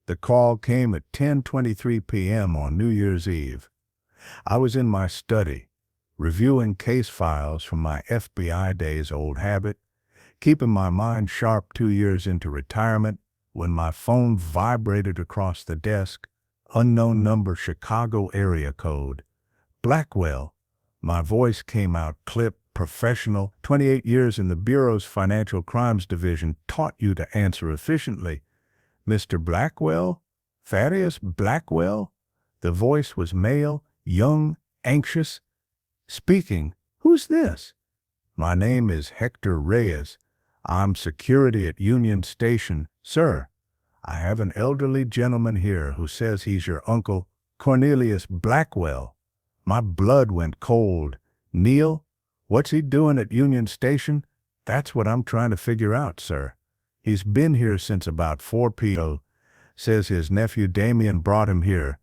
The call came at 10:23 p.m. on New Year's Eve. I was in my study, reviewing case files from my FBI days old habit, keeping my mind sharp 2 years into retirement, when my phone vibrated across the desk. Unknown number, Chicago area code. Blackwell. My voice came out clipped, professional. 28 years in the Bureau's Financial Crimes Division taught you to answer efficiently. Mr. Blackwell? Thaddeus Blackwell? The voice was male, young, anxious. Speaking. Who's this? My name is Hector Reyes. I'm security at Union Station, sir. I have an elderly gentleman here who says he's your uncle, Cornelius Blackwell. My blood went cold. Neil? What's he doing at Union Station? That's what I'm trying to figure out, sir. He's been here since about 4 p.m. Says his nephew Damien brought him here.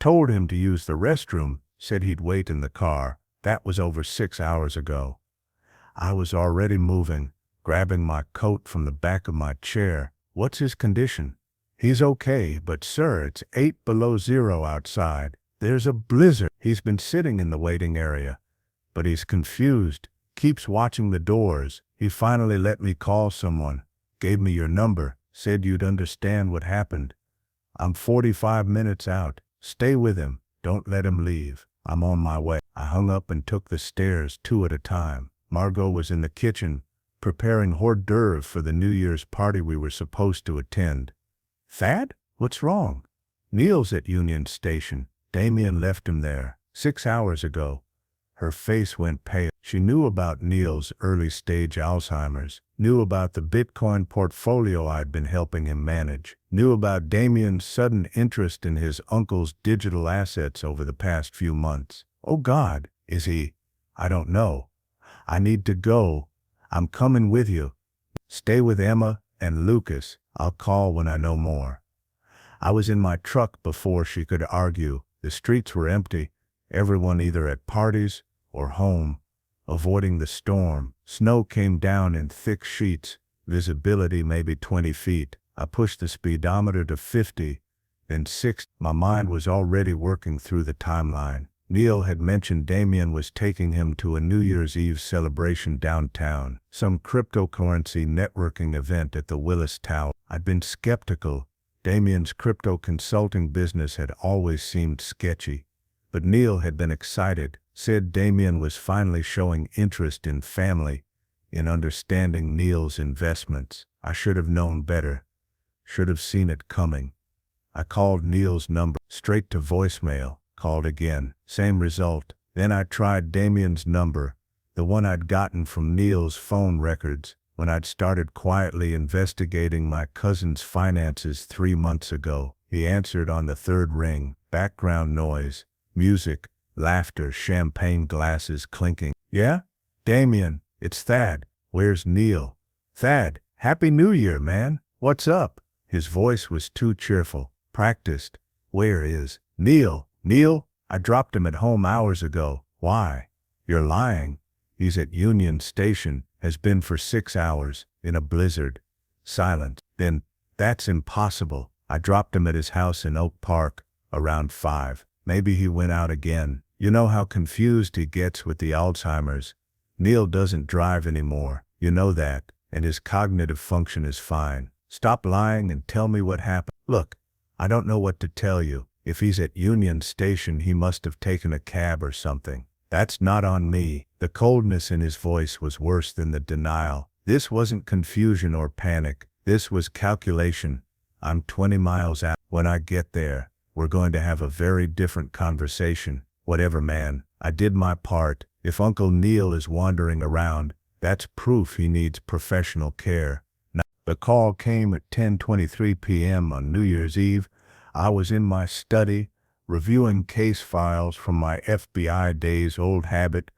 Told him to use the restroom. Said he'd wait in the car. That was over 6 hours ago. I was already moving, grabbing my coat from the back of my chair. What's his condition? He's okay, but sir, it's 8 below zero outside. There's a blizzard. He's been sitting in the waiting area, but he's confused, keeps watching the doors. He finally let me call someone, gave me your number, said you'd understand what happened. I'm 45 minutes out. Stay with him. Don't let him leave. I'm on my way. I hung up and took the stairs 2 at a time. Margot was in the kitchen, preparing hors d'oeuvres for the New Year's party we were supposed to attend. Thad? What's wrong? Neil's at Union Station. Damien left him there 6 hours ago. Her face went pale. She knew about Neil's early-stage Alzheimer's, knew about the Bitcoin portfolio I'd been helping him manage, knew about Damien's sudden interest in his uncle's digital assets over the past few months. Oh God, is he? I don't know. I need to go. I'm coming with you. Stay with Emma and Lucas. I'll call when I know more. I was in my truck before she could argue. The streets were empty, everyone either at parties or home, avoiding the storm. Snow came down in thick sheets, visibility maybe 20 feet. I pushed the speedometer to 50, then 60. My mind was already working through the timeline. Neil had mentioned Damien was taking him to a New Year's Eve celebration downtown, some cryptocurrency networking event at the Willis Tower. I'd been skeptical. Damien's crypto consulting business had always seemed sketchy, but Neil had been excited, said Damien was finally showing interest in family, in understanding Neil's investments. I should have known better, should have seen it coming. I called Neil's number, straight to voicemail, called again, same result. Then I tried Damien's number, the one I'd gotten from Neil's phone records when I'd started quietly investigating my cousin's finances 3 months ago. He answered on the third ring, background noise, music, laughter, champagne glasses clinking. Yeah? Damien, it's Thad. Where's Neil? Thad, Happy New Year, man. What's up? His voice was too cheerful, practiced. Where is Neil? Neil? I dropped him at home hours ago. Why? You're lying. He's at Union Station, has been for 6 hours, in a blizzard. Silence. Then, that's impossible. I dropped him at his house in Oak Park, around 5. Maybe he went out again. You know how confused he gets with the Alzheimer's. Neil doesn't drive anymore. You know that, and his cognitive function is fine. Stop lying and tell me what happened. Look, I don't know what to tell you. If he's at Union Station, he must have taken a cab or something. That's not on me. The coldness in his voice was worse than the denial. This wasn't confusion or panic. This was calculation. I'm 20 miles out. When I get there, we're going to have a very different conversation. Whatever, man. I did my part. If Uncle Neil is wandering around, that's proof he needs professional care. Now, the call came at 10:23 p.m. on New Year's Eve. I was in my study, reviewing case files from my FBI days old habit,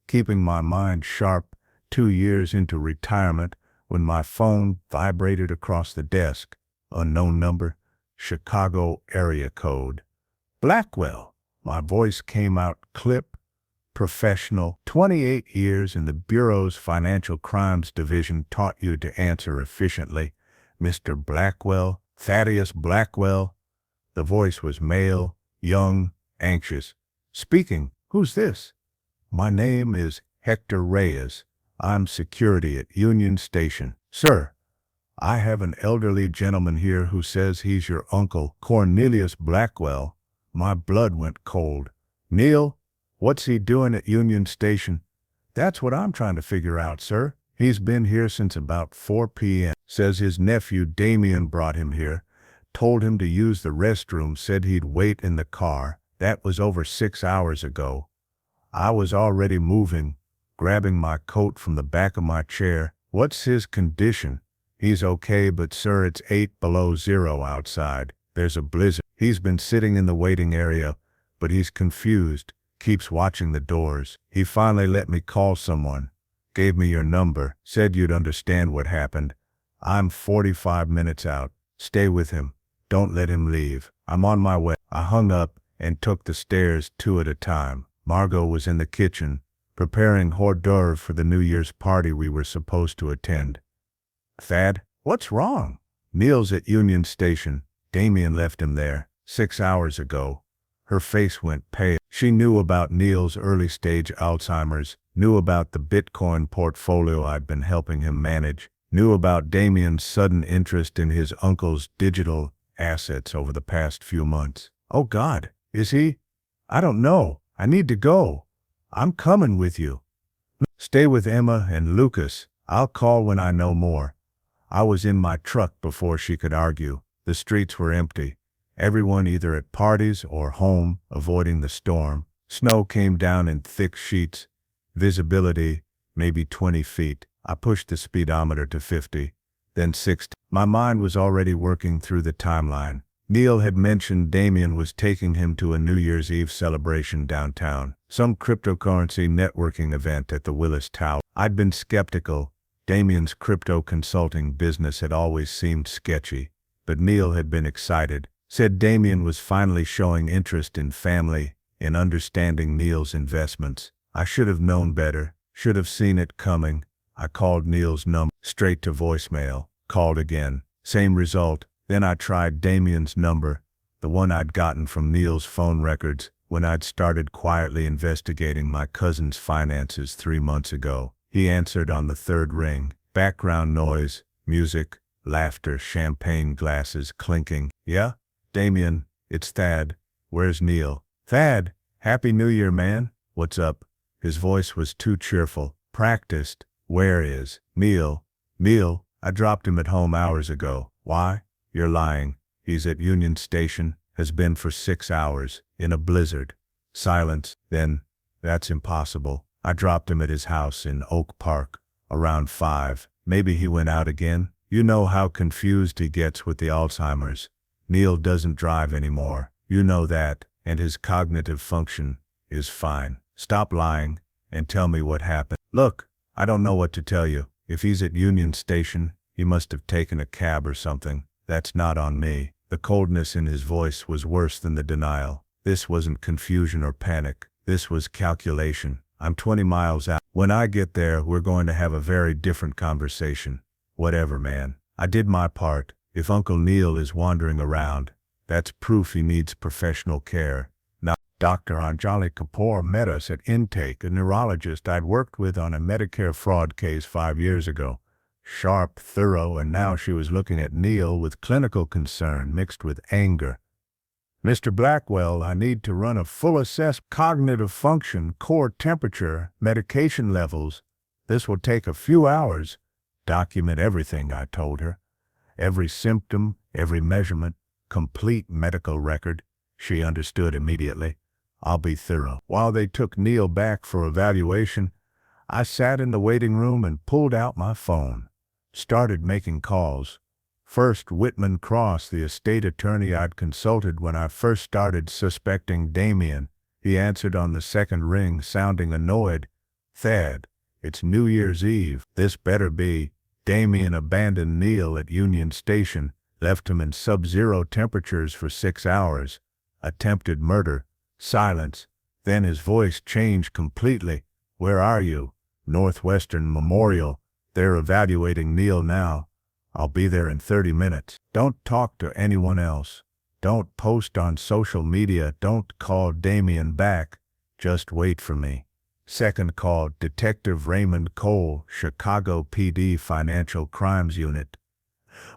keeping my mind sharp 2 years into retirement, when my phone vibrated across the desk. Unknown number, Chicago area code. Blackwell. My voice came out clip, professional. 28 years in the Bureau's Financial Crimes Division taught you to answer efficiently. Mr. Blackwell, Thaddeus Blackwell. The voice was male, young, anxious. Speaking. Who's this? My name is Hector Reyes. I'm security at Union Station. Sir, I have an elderly gentleman here who says he's your uncle, Cornelius Blackwell. My blood went cold. Neil, what's he doing at Union Station? That's what I'm trying to figure out, sir. He's been here since about 4 p.m. Says his nephew Damien brought him here, told him to use the restroom, said he'd wait in the car. That was over 6 hours ago. I was already moving, grabbing my coat from the back of my chair. What's his condition? He's okay, but sir, it's 8 below zero outside. There's a blizzard. He's been sitting in the waiting area, but he's confused, keeps watching the doors. He finally let me call someone, gave me your number, said you'd understand what happened. I'm 45 minutes out. Stay with him. Don't let him leave. I'm on my way. I hung up and took the stairs 2 at a time. Margot was in the kitchen, preparing hors d'oeuvre for the New Year's party we were supposed to attend. Thad, what's wrong? Neil's at Union Station. Damien left him there 6 hours ago. Her face went pale. She knew about Neil's early-stage Alzheimer's, knew about the Bitcoin portfolio I'd been helping him manage, knew about Damien's sudden interest in his uncle's digital assets over the past few months. Oh God, is he? I don't know. I need to go. I'm coming with you. Stay with Emma and Lucas. I'll call when I know more. I was in my truck before she could argue. The streets were empty. Everyone either at parties or home, avoiding the storm. Snow came down in thick sheets. Visibility, maybe 20 feet. I pushed the speedometer to 50, then 60. My mind was already working through the timeline. Neil had mentioned Damien was taking him to a New Year's Eve celebration downtown, some cryptocurrency networking event at the Willis Tower. I'd been skeptical. Damien's crypto consulting business had always seemed sketchy, but Neil had been excited. Said Damien was finally showing interest in family, in understanding Neil's investments. I should have known better, should have seen it coming. I called Neil's number, straight to voicemail, called again, same result. Then I tried Damien's number, the one I'd gotten from Neil's phone records when I'd started quietly investigating my cousin's finances 3 months ago. He answered on the third ring. Background noise, music, laughter, champagne glasses clinking. Yeah? Damien, it's Thad. Where's Neil? Thad, Happy New Year, man. What's up? His voice was too cheerful. Practiced. Where is Neil? Neil, I dropped him at home hours ago. Why? You're lying. He's at Union Station, has been for 6 hours, in a blizzard. Silence. Then, that's impossible. I dropped him at his house in Oak Park, around 5. Maybe he went out again. You know how confused he gets with the Alzheimer's. Neil doesn't drive anymore. You know that, and his cognitive function is fine. Stop lying and tell me what happened. Look, I don't know what to tell you. If he's at Union Station, he must have taken a cab or something. That's not on me. The coldness in his voice was worse than the denial. This wasn't confusion or panic. This was calculation. I'm 20 miles out. When I get there, we're going to have a very different conversation. Whatever, man. I did my part. If Uncle Neil is wandering around, that's proof he needs professional care. Now, Dr. Anjali Kapoor met us at intake, a neurologist I'd worked with on a Medicare fraud case 5 years ago. Sharp, thorough, and now she was looking at Neil with clinical concern mixed with anger. Mr. Blackwell, I need to run a full assessment, cognitive function, core temperature, medication levels. This will take a few hours. Document everything, I told her. Every symptom, every measurement, complete medical record. She understood immediately. I'll be thorough. While they took Neil back for evaluation, I sat in the waiting room and pulled out my phone. Started making calls. First, Whitman Cross, the estate attorney I'd consulted when I first started suspecting Damien. He answered on the second ring, sounding annoyed. Thad, it's New Year's Eve. This better be. Damien abandoned Neil at Union Station, left him in sub-zero temperatures for 6 hours. Attempted murder. Silence. Then his voice changed completely. Where are you? Northwestern Memorial. They're evaluating Neil now. I'll be there in 30 minutes. Don't talk to anyone else. Don't post on social media. Don't call Damien back. Just wait for me. Second call, Detective Raymond Cole, Chicago PD Financial Crimes Unit.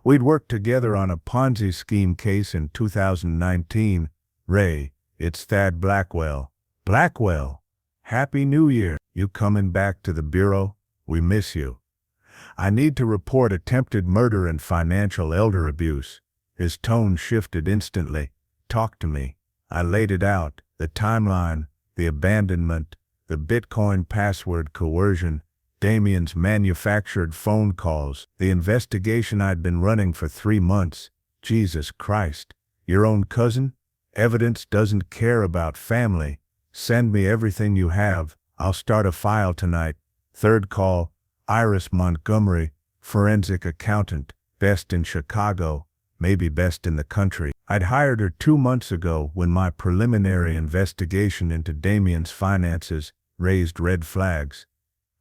We'd worked together on a Ponzi scheme case in 2019. Ray, it's Thad Blackwell. Blackwell, Happy New Year. You coming back to the Bureau? We miss you. I need to report attempted murder and financial elder abuse. His tone shifted instantly. Talk to me. I laid it out, the timeline, the abandonment, the Bitcoin password coercion, Damien's manufactured phone calls, the investigation I'd been running for 3 months. Jesus Christ, your own cousin? Evidence doesn't care about family. Send me everything you have. I'll start a file tonight. Third call, Iris Montgomery, forensic accountant, best in Chicago, maybe best in the country. I'd hired her 2 months ago when my preliminary investigation into Damien's finances raised red flags.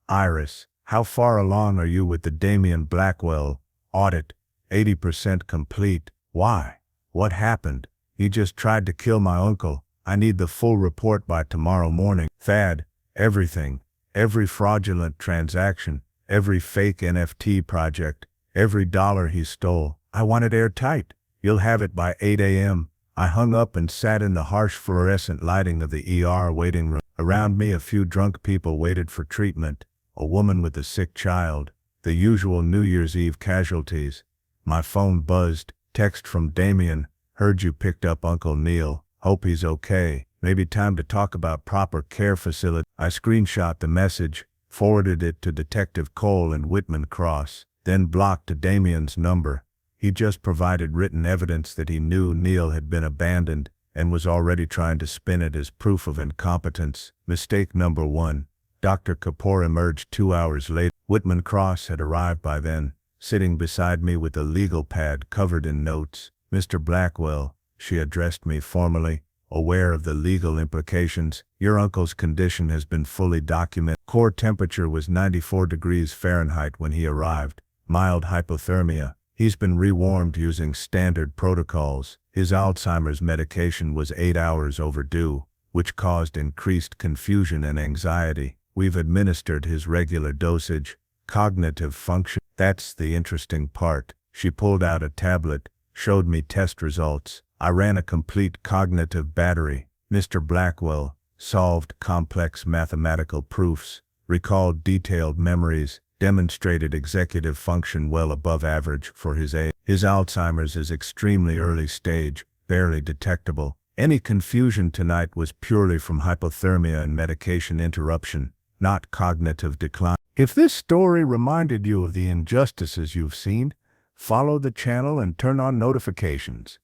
Iris, how far along are you with the Damien Blackwell audit? 80% complete. Why? What happened? He just tried to kill my uncle. I need the full report by tomorrow morning. Thad, everything. Every fraudulent transaction. Every fake NFT project. Every dollar he stole. I want it airtight. You'll have it by 8 a.m. I hung up and sat in the harsh fluorescent lighting of the ER waiting room. Around me a few drunk people waited for treatment. A woman with a sick child. The usual New Year's Eve casualties. My phone buzzed. Text from Damien. Heard you picked up Uncle Neil. Hope he's okay. Maybe time to talk about proper care facility. I screenshot the message, forwarded it to Detective Cole in Whitman Cross, then blocked Damien's number. He just provided written evidence that he knew Neil had been abandoned and was already trying to spin it as proof of incompetence. Mistake number 1. Dr. Kapoor emerged 2 hours later. Whitman Cross had arrived by then, sitting beside me with a legal pad covered in notes. Mr. Blackwell, she addressed me formally, aware of the legal implications. Your uncle's condition has been fully documented. Core temperature was 94 degrees Fahrenheit when he arrived. Mild hypothermia. He's been rewarmed using standard protocols. His Alzheimer's medication was 8 hours overdue, which caused increased confusion and anxiety. We've administered his regular dosage. Cognitive function. That's the interesting part. She pulled out a tablet, showed me test results. I ran a complete cognitive battery. Mr. Blackwell solved complex mathematical proofs, recalled detailed memories, demonstrated executive function well above average for his age. His Alzheimer's is extremely early stage, barely detectable. Any confusion tonight was purely from hypothermia and medication interruption, not cognitive decline. If this story reminded you of the injustices you've seen, follow the channel and turn on notifications.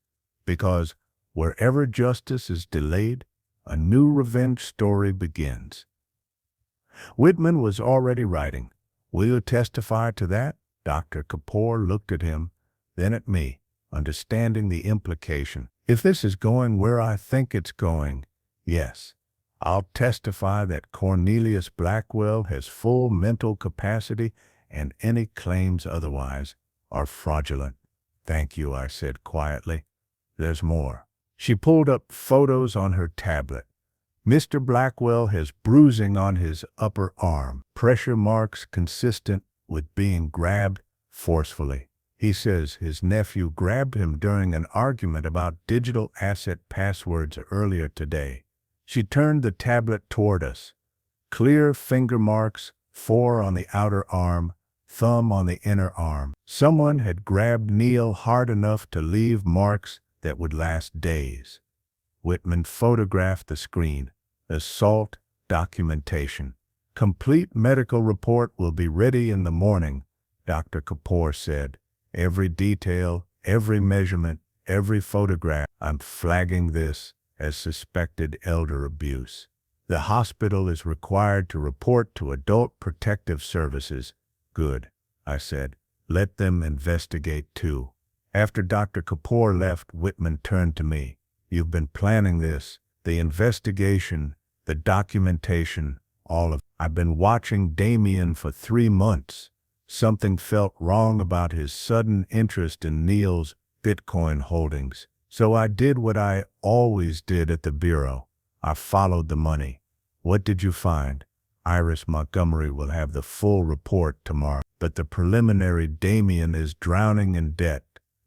Because wherever justice is delayed, a new revenge story begins. Whitman was already writing. Will you testify to that? Dr. Kapoor looked at him, then at me, understanding the implication. If this is going where I think it's going, yes, I'll testify that Cornelius Blackwell has full mental capacity and any claims otherwise are fraudulent. Thank you, I said quietly. There's more. She pulled up photos on her tablet. Mr. Blackwell has bruising on his upper arm, pressure marks consistent with being grabbed forcefully. He says his nephew grabbed him during an argument about digital asset passwords earlier today. She turned the tablet toward us. Clear finger marks, 4 on the outer arm, thumb on the inner arm. Someone had grabbed Neil hard enough to leave marks that would last days. Whitman photographed the screen. Assault documentation. Complete medical report will be ready in the morning, Dr. Kapoor said. Every detail, every measurement, every photograph. I'm flagging this as suspected elder abuse. The hospital is required to report to Adult Protective Services. Good, I said. Let them investigate too. After Dr. Kapoor left, Whitman turned to me. You've been planning this, the investigation, the documentation, all of it. I've been watching Damien for 3 months. Something felt wrong about his sudden interest in Neil's Bitcoin holdings. So I did what I always did at the Bureau. I followed the money. What did you find? Iris Montgomery will have the full report tomorrow. But the preliminary: Damien is drowning in debt.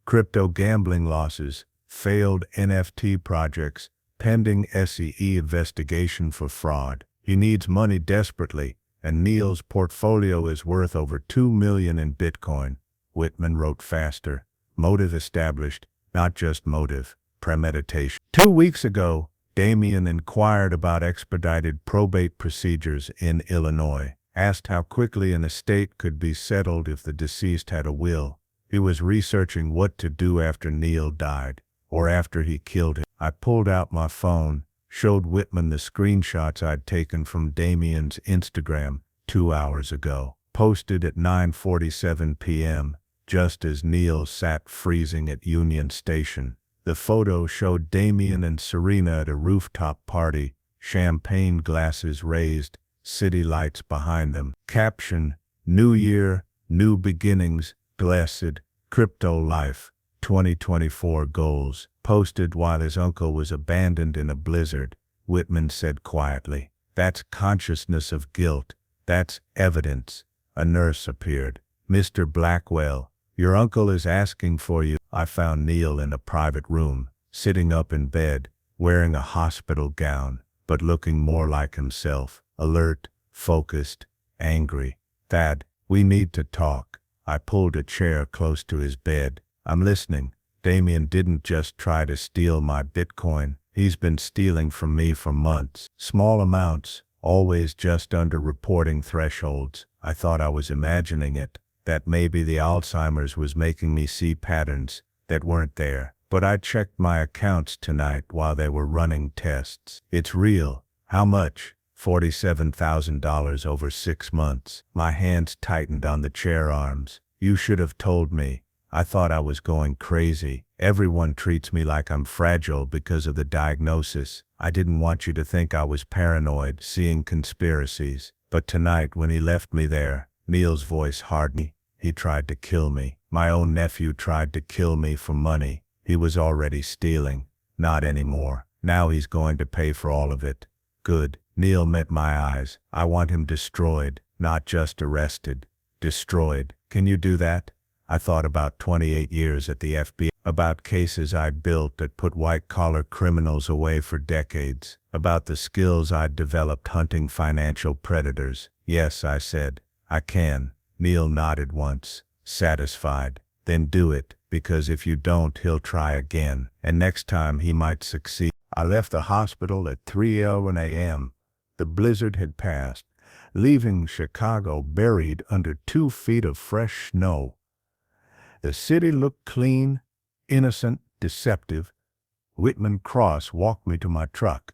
Crypto gambling losses, failed NFT projects, pending SEC investigation for fraud. He needs money desperately, and Neil's portfolio is worth over $2 million in Bitcoin. Whitman wrote faster. Motive established, not just motive, premeditation. 2 weeks ago, Damien inquired about expedited probate procedures in Illinois, asked how quickly an estate could be settled if the deceased had a will. He was researching what to do after Neil died, or after he killed him. I pulled out my phone, showed Whitman the screenshots I'd taken from Damien's Instagram 2 hours ago, posted at 9:47 p.m., just as Neil sat freezing at Union Station. The photo showed Damien and Serena at a rooftop party, champagne glasses raised, city lights behind them. Caption: New Year, New Beginnings, Blessed, Crypto Life, 2024 Goals. Posted while his uncle was abandoned in a blizzard. Whitman said quietly, "That's consciousness of guilt. That's evidence." A nurse appeared. "Mr. Blackwell, your uncle is asking for you." I found Neil in a private room, sitting up in bed, wearing a hospital gown, but looking more like himself, alert, focused, angry. "Thad, we need to talk." I pulled a chair close to his bed. "I'm listening." "Damien didn't just try to steal my Bitcoin. He's been stealing from me for months. Small amounts, always just under reporting thresholds. I thought I was imagining it, that maybe the Alzheimer's was making me see patterns that weren't there. But I checked my accounts tonight while they were running tests. It's real." "How much?" $47,000 over 6 months. My hands tightened on the chair arms. "You should have told me. I thought I was going crazy. Everyone treats me like I'm fragile because of the diagnosis. I didn't want you to think I was paranoid, seeing conspiracies. But tonight when he left me there," Neil's voice hardened, "he tried to kill me. My own nephew tried to kill me for money. He was already stealing. Not anymore. Now he's going to pay for all of it." "Good." Neil met my eyes. "I want him destroyed, not just arrested. Destroyed. Can you do that?" I thought about 28 years at the FBI, about cases I'd built that put white-collar criminals away for decades, about the skills I'd developed hunting financial predators. "Yes," I said, "I can." Neil nodded once, satisfied. "Then do it, because if you don't, he'll try again, and next time he might succeed." I left the hospital at 3:11 a.m. The blizzard had passed, leaving Chicago buried under 2 feet of fresh snow. The city looked clean, innocent, deceptive. Whitman Cross walked me to my truck.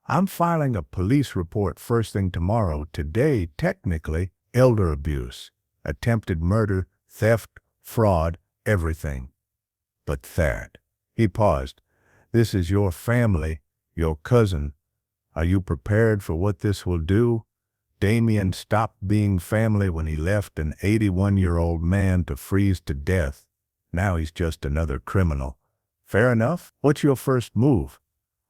"I'm filing a police report first thing tomorrow. Today, technically, elder abuse, attempted murder, theft, fraud, everything. But Thad." He paused. "This is your family, your cousin. Are you prepared for what this will do?" Damien stopped being family when he left an 81-year-old man to freeze to death. Now he's just another criminal. Fair enough. What's your first move?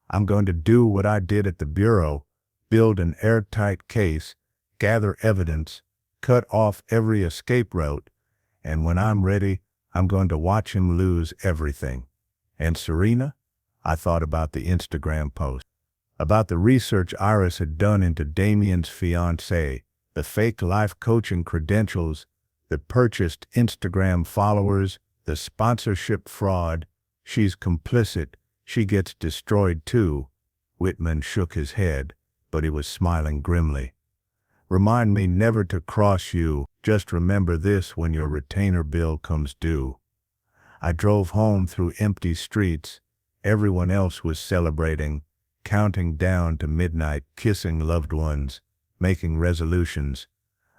"I'm going to do what I did at the Bureau, build an airtight case, gather evidence, cut off every escape route, and when I'm ready, I'm going to watch him lose everything." "And Serena?" I thought about the Instagram post, about the research Iris had done into Damien's fiancée, the fake life coaching credentials, the purchased Instagram followers, the sponsorship fraud. "She's complicit. She gets destroyed too." Whitman shook his head, but he was smiling grimly. "Remind me never to cross you. Just remember this when your retainer bill comes due." I drove home through empty streets. Everyone else was celebrating, counting down to midnight, kissing loved ones, making resolutions.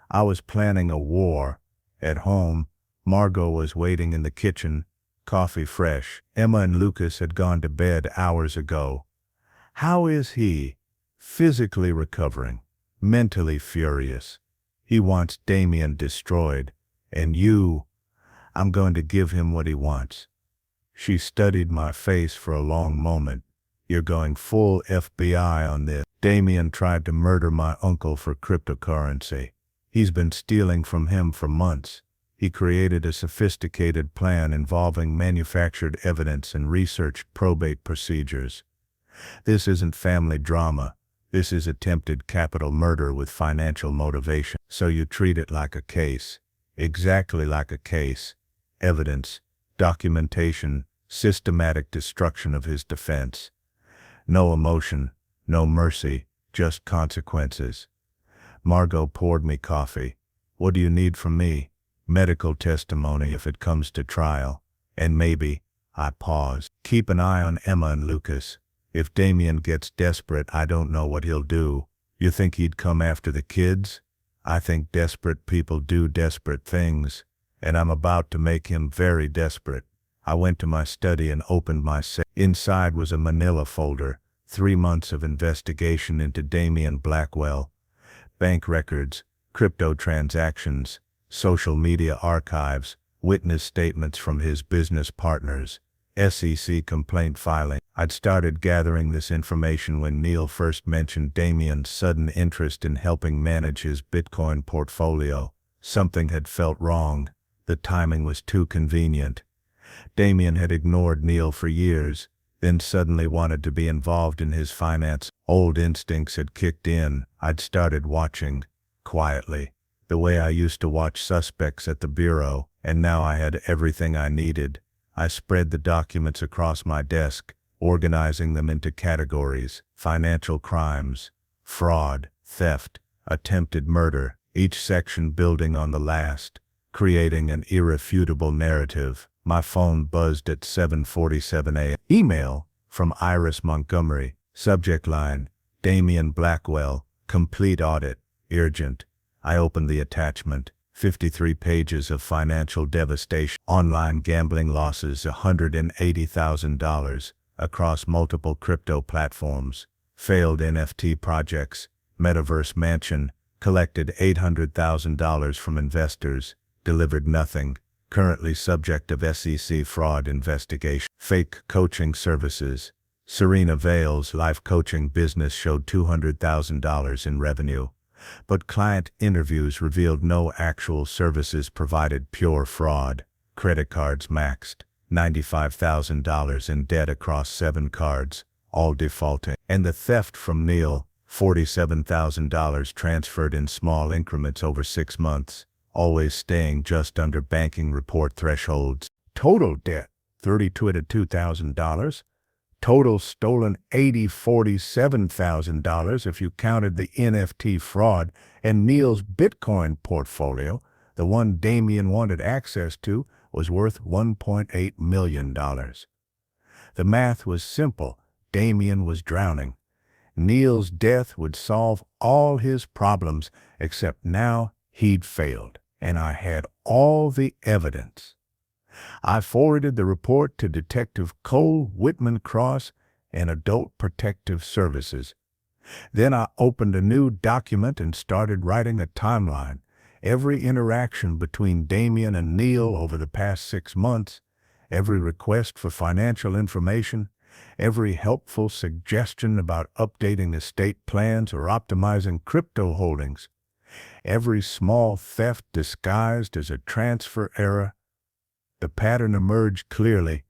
I was planning a war. At home, Margot was waiting in the kitchen, coffee fresh. Emma and Lucas had gone to bed hours ago. How is he? Physically recovering, mentally furious. He wants Damien destroyed, And I'm going to give him what he wants. She studied my face for a long moment. You're going full FBI on this. Damien tried to murder my uncle for cryptocurrency. He's been stealing from him for months. He created a sophisticated plan involving manufactured evidence and researched probate procedures. This isn't family drama. This is attempted capital murder with financial motivation. So you treat it like a case. Exactly like a case. Evidence, documentation, systematic destruction of his defense. No emotion, no mercy, just consequences. Margot poured me coffee. What do you need from me? Medical testimony if it comes to trial. And maybe, I paused. Keep an eye on Emma and Lucas. If Damien gets desperate, I don't know what he'll do. You think he'd come after the kids? I think desperate people do desperate things. And I'm about to make him very desperate. I went to my study and opened my safe. Inside was a manila folder, 3 months of investigation into Damien Blackwell, bank records, crypto transactions, social media archives, witness statements from his business partners, SEC complaint filing. I'd started gathering this information when Neil first mentioned Damien's sudden interest in helping manage his Bitcoin portfolio. Something had felt wrong. The timing was too convenient. Damien had ignored Neil for years, then suddenly wanted to be involved in his finance. Old instincts had kicked in. I'd started watching, quietly, the way I used to watch suspects at the bureau, and now I had everything I needed. I spread the documents across my desk, organizing them into categories: financial crimes, fraud, theft, attempted murder, each section building on the last, creating an irrefutable narrative. My phone buzzed at 7:47 a.m. Email from Iris Montgomery. Subject line: Damien Blackwell, complete audit, urgent. I opened the attachment. 53 pages of financial devastation. Online gambling losses $180,000 across multiple crypto platforms. Failed NFT projects. Metaverse mansion. Collected $800,000 from investors. Delivered nothing. Currently subject of SEC fraud investigation. Fake coaching services. Serena Vale's life coaching business showed $200,000 in revenue, but client interviews revealed no actual services provided. Pure fraud. Credit cards maxed. $95,000 in debt across 7 cards, all defaulting. And the theft from Neil, $47,000 transferred in small increments over 6 months, always staying just under banking report thresholds. Total debt, $32,000. Total stolen $47,000 if you counted the NFT fraud, and Neil's Bitcoin portfolio, the one Damien wanted access to, was worth $1.8 million. The math was simple. Damien was drowning. Neil's death would solve all his problems, except now he'd failed, and I had all the evidence. I forwarded the report to Detective Cole Whitman Cross and Adult Protective Services. Then I opened a new document and started writing a timeline. Every interaction between Damien and Neil over the past 6 months, every request for financial information, every helpful suggestion about updating estate plans or optimizing crypto holdings, every small theft disguised as a transfer error. The pattern emerged clearly: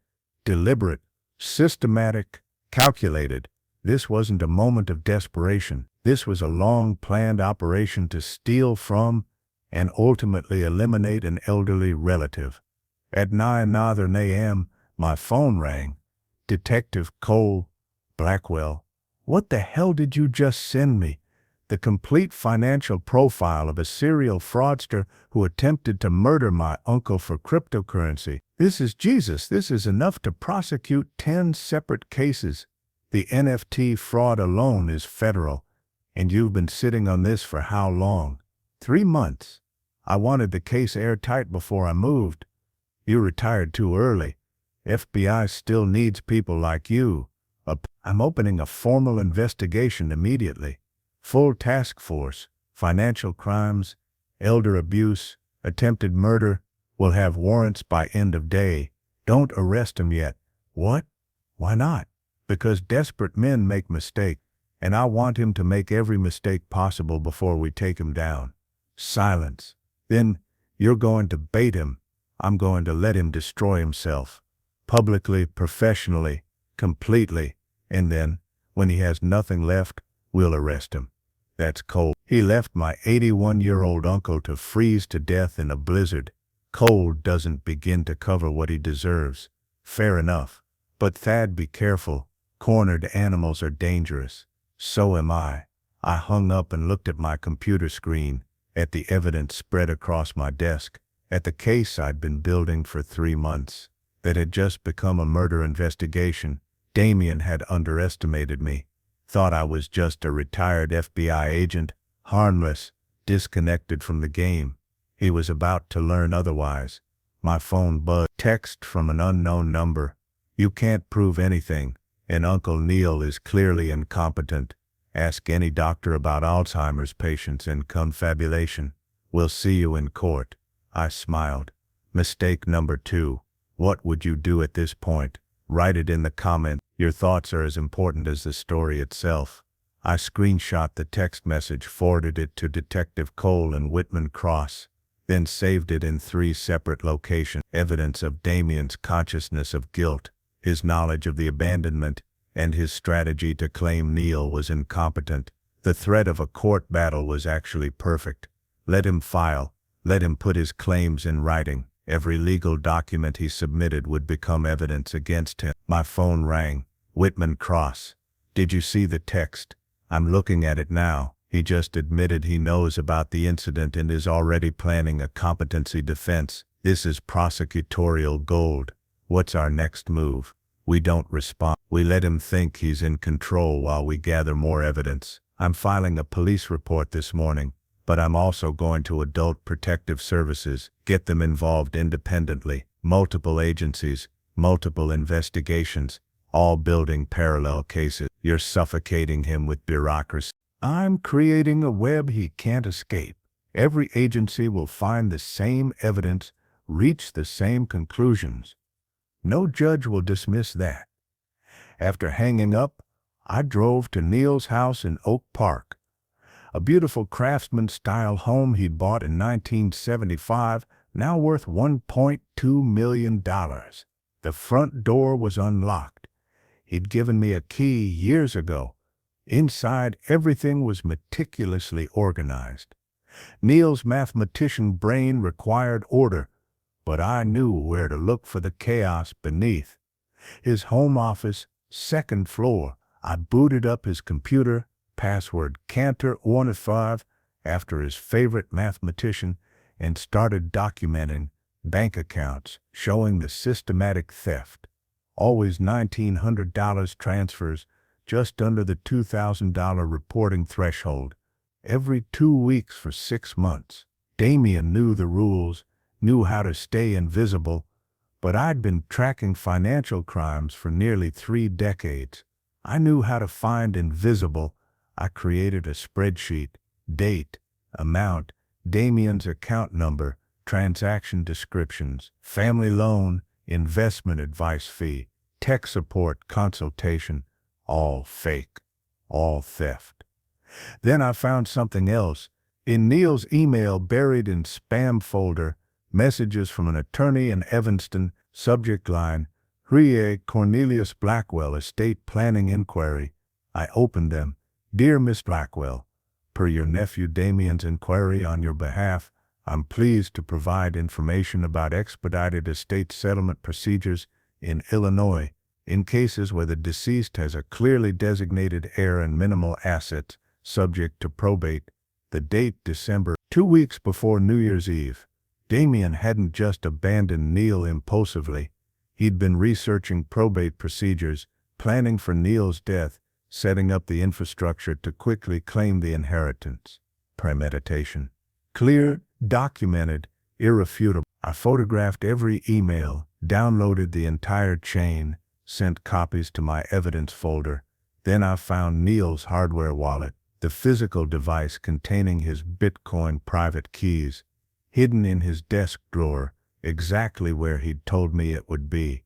deliberate, systematic, calculated. This wasn't a moment of desperation. This was a long-planned operation to steal from and ultimately eliminate an elderly relative. At 9 a.m., my phone rang. Detective Cole Blackwell. What the hell did you just send me? The complete financial profile of a serial fraudster who attempted to murder my uncle for cryptocurrency. This is Jesus. This is enough to prosecute 10 separate cases. The NFT fraud alone is federal. And you've been sitting on this for how long? 3 months. I wanted the case airtight before I moved. You retired too early. FBI still needs people like you. I'm opening a formal investigation immediately. Full task force, financial crimes, elder abuse, Attempted murder. Will have warrants by end of day. Don't arrest him yet. What? Why not? Because desperate men make mistakes, and I want him to make every mistake possible before we take him down. Silence. Then, you're going to bait him. I'm going to let him destroy himself. Publicly, professionally, completely. And then, when he has nothing left, we'll arrest him. That's cold. He left my 81-year-old uncle to freeze to death in a blizzard. Cold doesn't begin to cover what he deserves. Fair enough. But Thad, be careful. Cornered animals are dangerous. So am I. I hung up and looked at my computer screen, at the evidence spread across my desk, at the case I'd been building for 3 months, that had just become a murder investigation. Damien had underestimated me, thought I was just a retired FBI agent, harmless, disconnected from the game. He was about to learn otherwise. My phone buzzed. Text from an unknown number. You can't prove anything, and Uncle Neil is clearly incompetent. Ask any doctor about Alzheimer's patients and confabulation. We'll see you in court. I smiled. Mistake number 2. What would you do at this point? Write it in the comments. Your thoughts are as important as the story itself. I screenshot the text message, forwarded it to Detective Cole in Whitman Cross, then saved it in 3 separate locations. Evidence of Damien's consciousness of guilt, his knowledge of the abandonment, and his strategy to claim Neil was incompetent. The threat of a court battle was actually perfect. Let him file. Let him put his claims in writing. Every legal document he submitted would become evidence against him. My phone rang. Whitman Cross. Did you see the text? I'm looking at it now. He just admitted he knows about the incident and is already planning a competency defense. This is prosecutorial gold. What's our next move? We don't respond. We let him think he's in control while we gather more evidence. I'm filing a police report this morning, but I'm also going to Adult Protective Services, get them involved independently. Multiple agencies, multiple investigations, all building parallel cases. You're suffocating him with bureaucracy. I'm creating a web he can't escape. Every agency will find the same evidence, reach the same conclusions. No judge will dismiss that. After hanging up, I drove to Neil's house in Oak Park, a beautiful craftsman-style home he'd bought in 1975, now worth $1.2 million. The front door was unlocked. He'd given me a key years ago. Inside, everything was meticulously organized. Neil's mathematician brain required order, but I knew where to look for the chaos beneath. His home office, 2nd floor. I booted up his computer, password Cantor105, after his favorite mathematician, and started documenting bank accounts showing the systematic theft. Always $1,900 transfers, just under the $2,000 reporting threshold, every 2 weeks for 6 months. Damien knew the rules, knew how to stay invisible, but I'd been tracking financial crimes for nearly 3 decades. I knew how to find invisible. I created a spreadsheet, date, amount, Damien's account number, transaction descriptions, family loan, investment advice fee, tech support consultation, all fake, all theft. Then I found something else. In Neil's email buried in spam folder, messages from an attorney in Evanston, subject line, Rie Cornelius Blackwell Estate Planning Inquiry. I opened them. Dear Miss Blackwell, per your nephew Damien's inquiry on your behalf, I'm pleased to provide information about expedited estate settlement procedures in Illinois in cases where the deceased has a clearly designated heir and minimal assets, subject to probate. The date December, 2 weeks before New Year's Eve. Damien hadn't just abandoned Neil impulsively. He'd been researching probate procedures, planning for Neil's death, setting up the infrastructure to quickly claim the inheritance. Premeditation. Clear, documented, irrefutable. I photographed every email, downloaded the entire chain, sent copies to my evidence folder. Then I found Neil's hardware wallet, the physical device containing his Bitcoin private keys. hidden in his desk drawer, exactly where he'd told me it would be.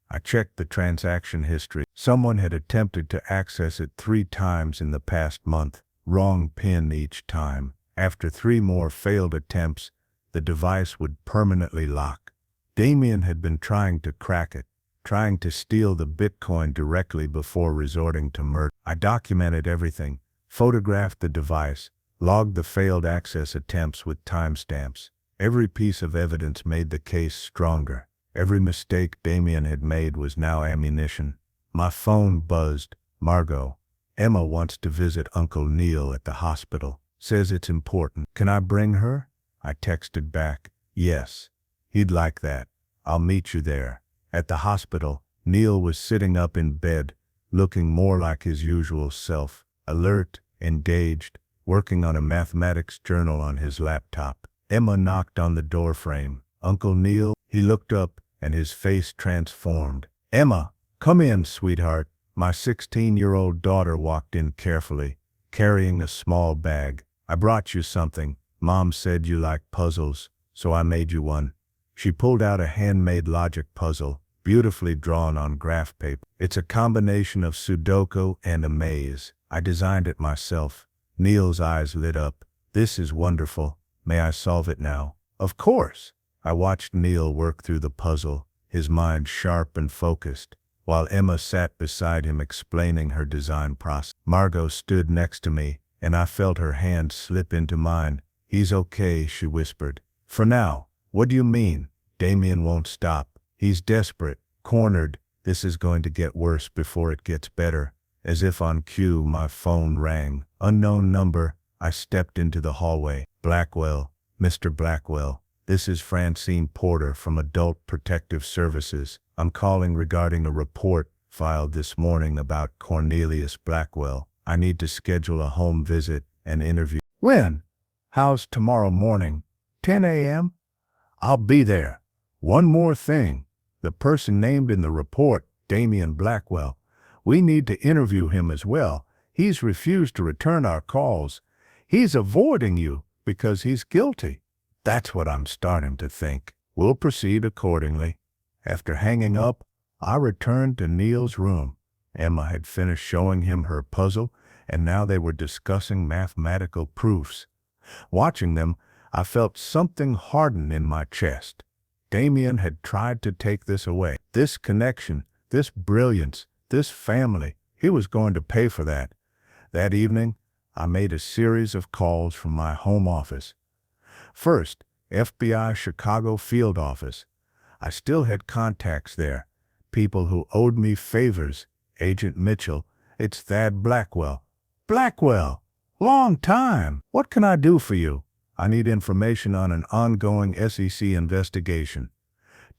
I checked the transaction history. Someone had attempted to access it 3 times in the past month. Wrong PIN each time. After 3 more failed attempts, the device would permanently lock. Damien had been trying to crack it, trying to steal the Bitcoin directly before resorting to murder. I documented everything, photographed the device, logged the failed access attempts with timestamps. Every piece of evidence made the case stronger. Every mistake Damien had made was now ammunition. My phone buzzed. Margot, Emma wants to visit Uncle Neil at the hospital. Says it's important. Can I bring her? I texted back. Yes. He'd like that. I'll meet you there. At the hospital, Neil was sitting up in bed, looking more like his usual self, alert, engaged, working on a mathematics journal on his laptop. Emma knocked on the doorframe. Uncle Neil? He looked up, and his face transformed. Emma, come in, sweetheart. My 16-year-old daughter walked in carefully, carrying a small bag. I brought you something. Mom said you like puzzles, so I made you one. She pulled out a handmade logic puzzle, beautifully drawn on graph paper. It's a combination of Sudoku and a maze. I designed it myself. Neil's eyes lit up. This is wonderful. May I solve it now? Of course. I watched Neil work through the puzzle, his mind sharp and focused, while Emma sat beside him explaining her design process. Margot stood next to me, and I felt her hand slip into mine. He's okay, she whispered. For now. What do you mean? Damien won't stop. He's desperate, cornered. This is going to get worse before it gets better. As if on cue, my phone rang. Unknown number. I stepped into the hallway. Blackwell, Mr. Blackwell. This is Francine Porter from Adult Protective Services. I'm calling regarding a report filed this morning about Cornelius Blackwell. I need to schedule a home visit and interview. When? How's tomorrow morning? 10 a.m.? I'll be there. One more thing. The person named in the report, Damien Blackwell. We need to interview him as well. He's refused to return our calls. He's avoiding you because he's guilty. That's what I'm starting to think. We'll proceed accordingly. After hanging up, I returned to Neil's room. Emma had finished showing him her puzzle, and now they were discussing mathematical proofs. Watching them, I felt something harden in my chest. Damien had tried to take this away. This connection, this brilliance, this family, he was going to pay for that. That evening, I made a series of calls from my home office. First, FBI Chicago field office. I still had contacts there, people who owed me favors. Agent Mitchell, it's Thad Blackwell. Blackwell, long time. What can I do for you? I need information on an ongoing SEC investigation.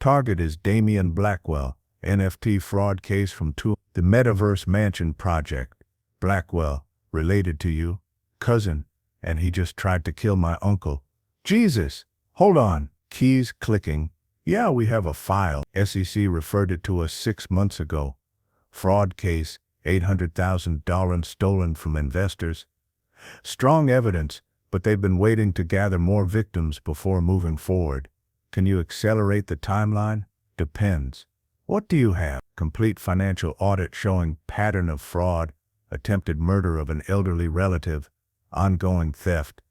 Target is Damien Blackwell, NFT fraud case from the Metaverse Mansion project. Blackwell, related to you, cousin, and he just tried to kill my uncle. Jesus, hold on. Keys clicking. Yeah, we have a file. SEC referred it to us 6 months ago. Fraud case, $800,000 stolen from investors. Strong evidence, but they've been waiting to gather more victims before moving forward. Can you accelerate the timeline? Depends. What do you have? Complete financial audit showing pattern of fraud, attempted murder of an elderly relative, ongoing theft.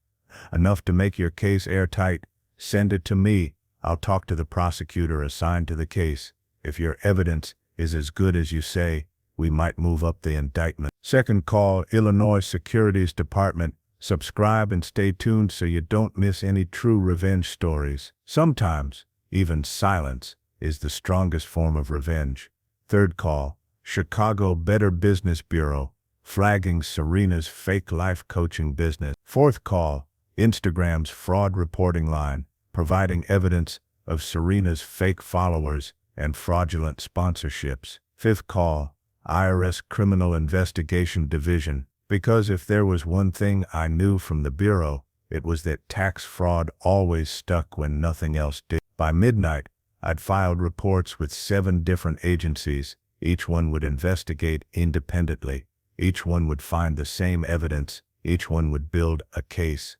Enough to make your case airtight. Send it to me. I'll talk to the prosecutor assigned to the case. If your evidence is as good as you say, we might move up the indictment. Second call, Illinois Securities Department. Subscribe and stay tuned so you don't miss any true revenge stories. Sometimes, even silence is the strongest form of revenge. Third call, Chicago Better Business Bureau, flagging Serena's fake life coaching business. Fourth call, Instagram's fraud reporting line, providing evidence of Serena's fake followers and fraudulent sponsorships. Fifth call, IRS Criminal Investigation Division, because if there was one thing I knew from the Bureau, it was that tax fraud always stuck when nothing else did. By midnight, I'd filed reports with 7 different agencies. Each one would investigate independently. Each one would find the same evidence. Each one would build a case.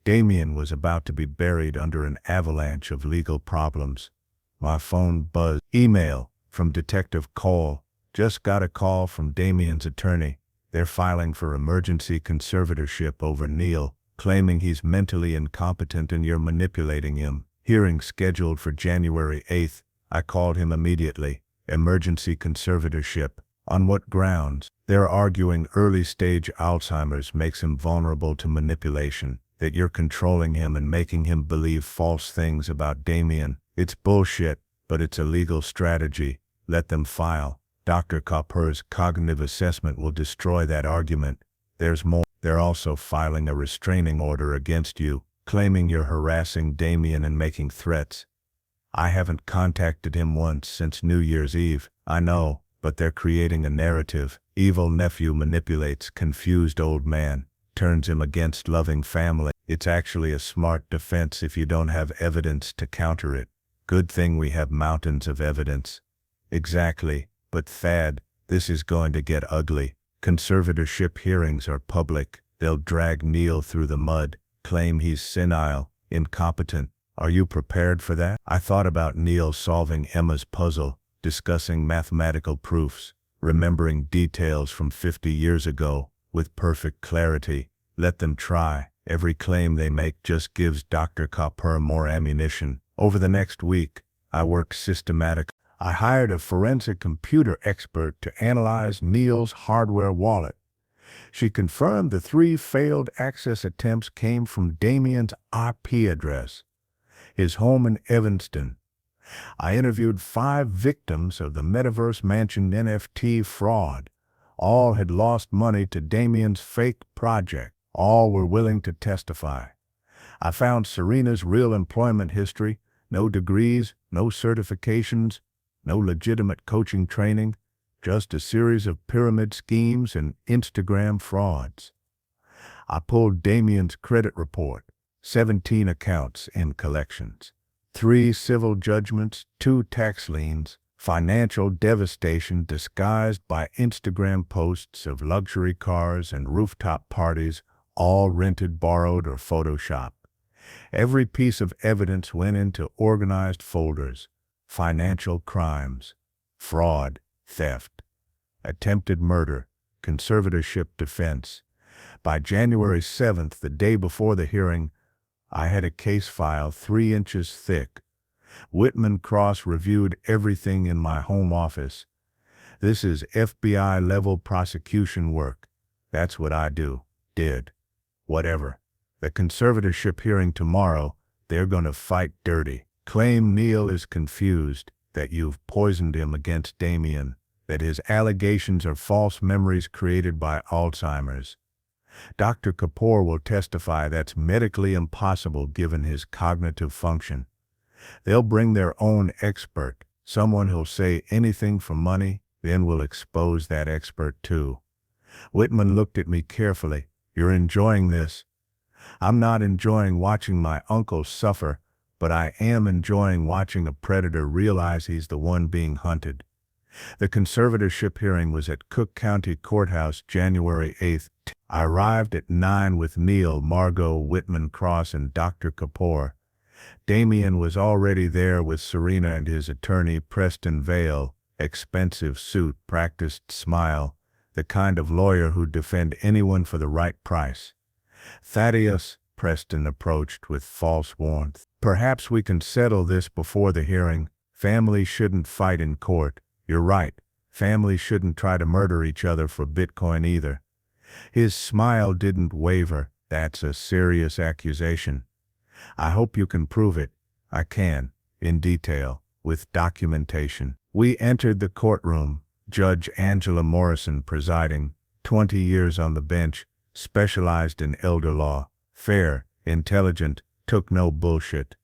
Damien was about to be buried under an avalanche of legal problems. My phone buzzed. Email from Detective Cole. Just got a call from Damien's attorney. They're filing for emergency conservatorship over Neil, claiming he's mentally incompetent and you're manipulating him. Hearing scheduled for January 8th. I called him immediately. Emergency conservatorship. On what grounds? They're arguing early-stage Alzheimer's makes him vulnerable to manipulation, that you're controlling him and making him believe false things about Damien. It's bullshit, but it's a legal strategy. Let them file. Dr. Copper's cognitive assessment will destroy that argument. There's more. They're also filing a restraining order against you, claiming you're harassing Damien and making threats. I haven't contacted him once since New Year's Eve. I know, but they're creating a narrative. Evil nephew manipulates confused old man, turns him against loving family. It's actually a smart defense if you don't have evidence to counter it. Good thing we have mountains of evidence. Exactly, but Thad, this is going to get ugly. Conservatorship hearings are public. They'll drag Neil through the mud, claim he's senile, incompetent. Are you prepared for that? I thought about Neil solving Emma's puzzle, discussing mathematical proofs, remembering details from 50 years ago, with perfect clarity. Let them try. Every claim they make just gives Dr. Copper more ammunition. Over the next week, I worked systematically. I hired a forensic computer expert to analyze Neil's hardware wallet. She confirmed the 3 failed access attempts came from Damien's IP address, his home in Evanston. I interviewed 5 victims of the Metaverse Mansion NFT fraud. All had lost money to Damien's fake project. All were willing to testify. I found Serena's real employment history, no degrees, no certifications, no legitimate coaching training, just a series of pyramid schemes and Instagram frauds. I pulled Damien's credit report, 17 accounts in collections, 3 civil judgments, 2 tax liens, financial devastation disguised by Instagram posts of luxury cars and rooftop parties, all rented, borrowed, or photoshopped. Every piece of evidence went into organized folders: financial crimes, fraud, theft, attempted murder, conservatorship defense. By January 7th, the day before the hearing, I had a case file 3 inches thick. Whitman Cross reviewed everything in my home office. This is FBI-level prosecution work. That's what I did. Whatever. The conservatorship hearing tomorrow, they're gonna fight dirty. Claim Neil is confused, that you've poisoned him against Damien, that his allegations are false memories created by Alzheimer's. Dr. Kapoor will testify that's medically impossible given his cognitive function. They'll bring their own expert, someone who'll say anything for money, then we'll expose that expert too. Whitman looked at me carefully. You're enjoying this? I'm not enjoying watching my uncle suffer, but I am enjoying watching a predator realize he's the one being hunted. The conservatorship hearing was at Cook County Courthouse January 8th. I arrived at 9 with Neil, Margot, Whitman Cross, and Dr. Kapoor. Damien was already there with Serena and his attorney, Preston Vale, expensive suit, practiced smile, the kind of lawyer who'd defend anyone for the right price. Thaddeus, Preston approached with false warmth. Perhaps we can settle this before the hearing. Families shouldn't fight in court. You're right. Families shouldn't try to murder each other for Bitcoin either. His smile didn't waver. That's a serious accusation. I hope you can prove it. I can, in detail, with documentation. We entered the courtroom, Judge Angela Morrison presiding, 20 years on the bench, specialized in elder law, fair, intelligent, took no bullshit.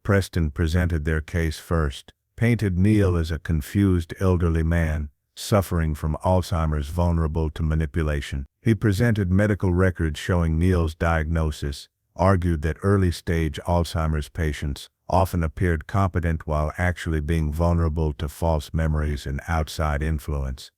Preston presented their case first, painted Neil as a confused elderly man, suffering from Alzheimer's vulnerable to manipulation. He presented medical records showing Neil's diagnosis, argued that early-stage Alzheimer's patients often appeared competent while actually being vulnerable to false memories and outside influence.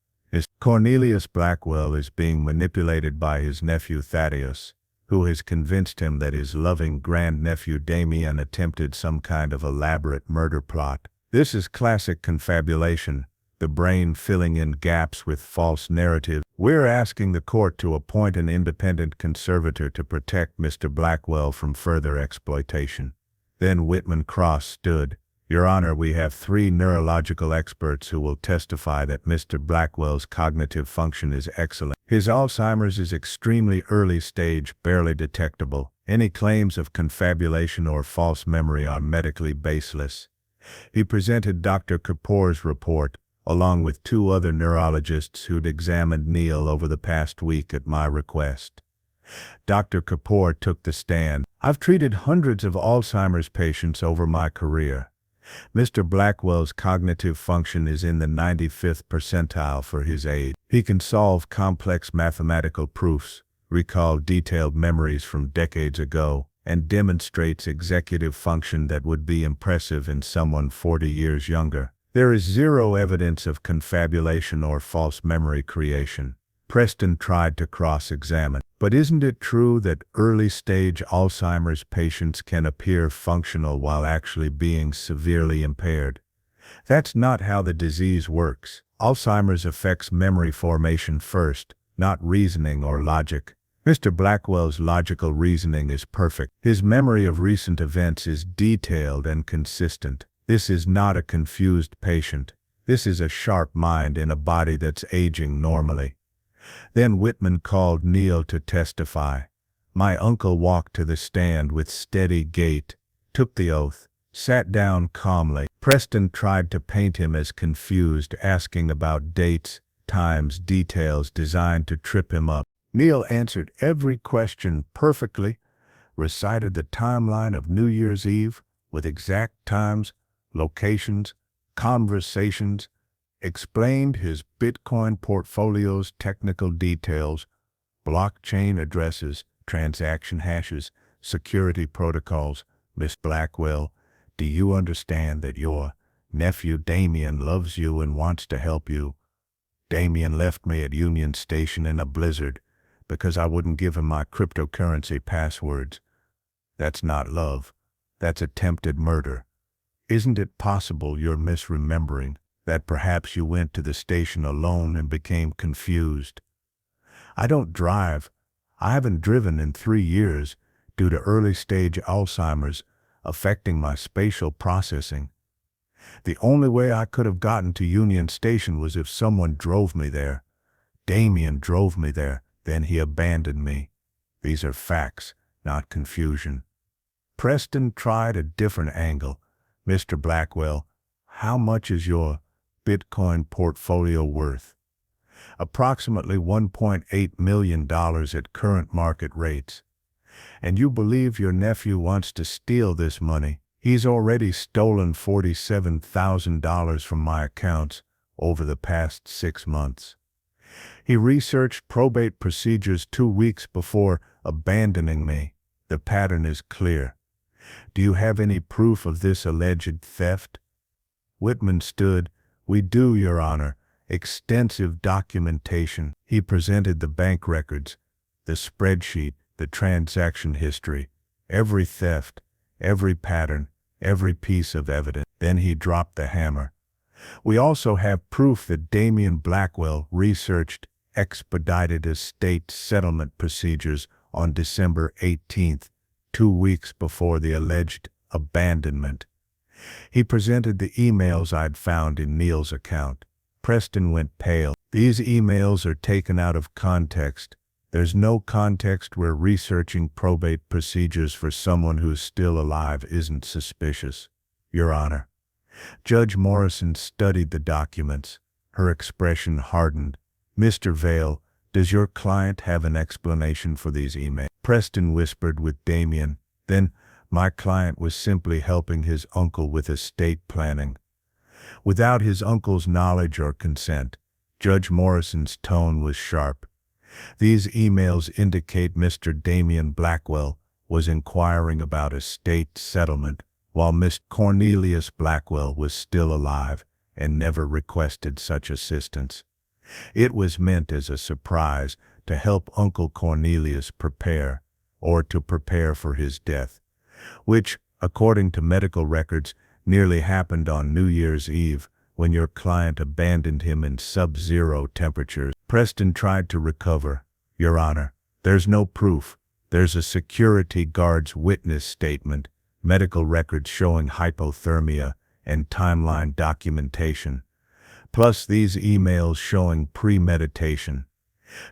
Cornelius Blackwell is being manipulated by his nephew Thaddeus, who has convinced him that his loving grandnephew Damien attempted some kind of elaborate murder plot. This is classic confabulation, the brain filling in gaps with false narrative. We're asking the court to appoint an independent conservator to protect Mr. Blackwell from further exploitation. Then Whitman Cross stood. Your Honor, we have 3 neurological experts who will testify that Mr. Blackwell's cognitive function is excellent. His Alzheimer's is extremely early stage, barely detectable. Any claims of confabulation or false memory are medically baseless. He presented Dr. Kapoor's report, along with 2 other neurologists who'd examined Neil over the past week at my request. Dr. Kapoor took the stand. I've treated hundreds of Alzheimer's patients over my career. Mr. Blackwell's cognitive function is in the 95th percentile for his age. He can solve complex mathematical proofs, recall detailed memories from decades ago, and demonstrates executive function that would be impressive in someone 40 years younger. There is 0 evidence of confabulation or false memory creation. Preston tried to cross-examine. But isn't it true that early-stage Alzheimer's patients can appear functional while actually being severely impaired? That's not how the disease works. Alzheimer's affects memory formation first, not reasoning or logic. Mr. Blackwell's logical reasoning is perfect. His memory of recent events is detailed and consistent. This is not a confused patient. This is a sharp mind in a body that's aging normally. Then Whitman called Neil to testify. My uncle walked to the stand with steady gait, took the oath, sat down calmly. Preston tried to paint him as confused, asking about dates, times, details designed to trip him up. Neil answered every question perfectly, recited the timeline of New Year's Eve with exact times, locations, conversations, explained his Bitcoin portfolio's technical details, blockchain addresses, transaction hashes, security protocols. Miss Blackwell, do you understand that your nephew Damien loves you and wants to help you? Damien left me at Union Station in a blizzard because I wouldn't give him my cryptocurrency passwords. That's not love. That's attempted murder. Isn't it possible you're misremembering? That perhaps you went to the station alone and became confused? I don't drive. I haven't driven in 3 years due to early-stage Alzheimer's affecting my spatial processing. The only way I could have gotten to Union Station was if someone drove me there. Damien drove me there, then he abandoned me. These are facts, not confusion. Preston tried a different angle. Mr. Blackwell, how much is your Bitcoin portfolio worth? Approximately $1.8 million at current market rates. And you believe your nephew wants to steal this money? He's already stolen $47,000 from my accounts over the past 6 months. He researched probate procedures 2 weeks before abandoning me. The pattern is clear. Do you have any proof of this alleged theft? Whitman stood. We do, Your Honor. Extensive documentation. He presented the bank records, the spreadsheet, the transaction history, every theft, every pattern, every piece of evidence. Then he dropped the hammer. We also have proof that Damien Blackwell researched expedited estate settlement procedures on December 18th, 2 weeks before the alleged abandonment. He presented the emails I'd found in Neil's account. Preston went pale. These emails are taken out of context. There's no context where researching probate procedures for someone who's still alive isn't suspicious. Your Honor. Judge Morrison studied the documents. Her expression hardened. Mr. Vale, does your client have an explanation for these emails? Preston whispered with Damien. Then, my client was simply helping his uncle with estate planning. Without his uncle's knowledge or consent, Judge Morrison's tone was sharp. These emails indicate Mr. Damien Blackwell was inquiring about estate settlement while Miss Cornelius Blackwell was still alive and never requested such assistance. It was meant as a surprise to help Uncle Cornelius prepare. or to prepare for his death, which, according to medical records, nearly happened on New Year's Eve when your client abandoned him in sub-zero temperatures. Preston tried to recover. Your Honor, there's no proof. There's a security guard's witness statement, medical records showing hypothermia, and timeline documentation, plus these emails showing premeditation.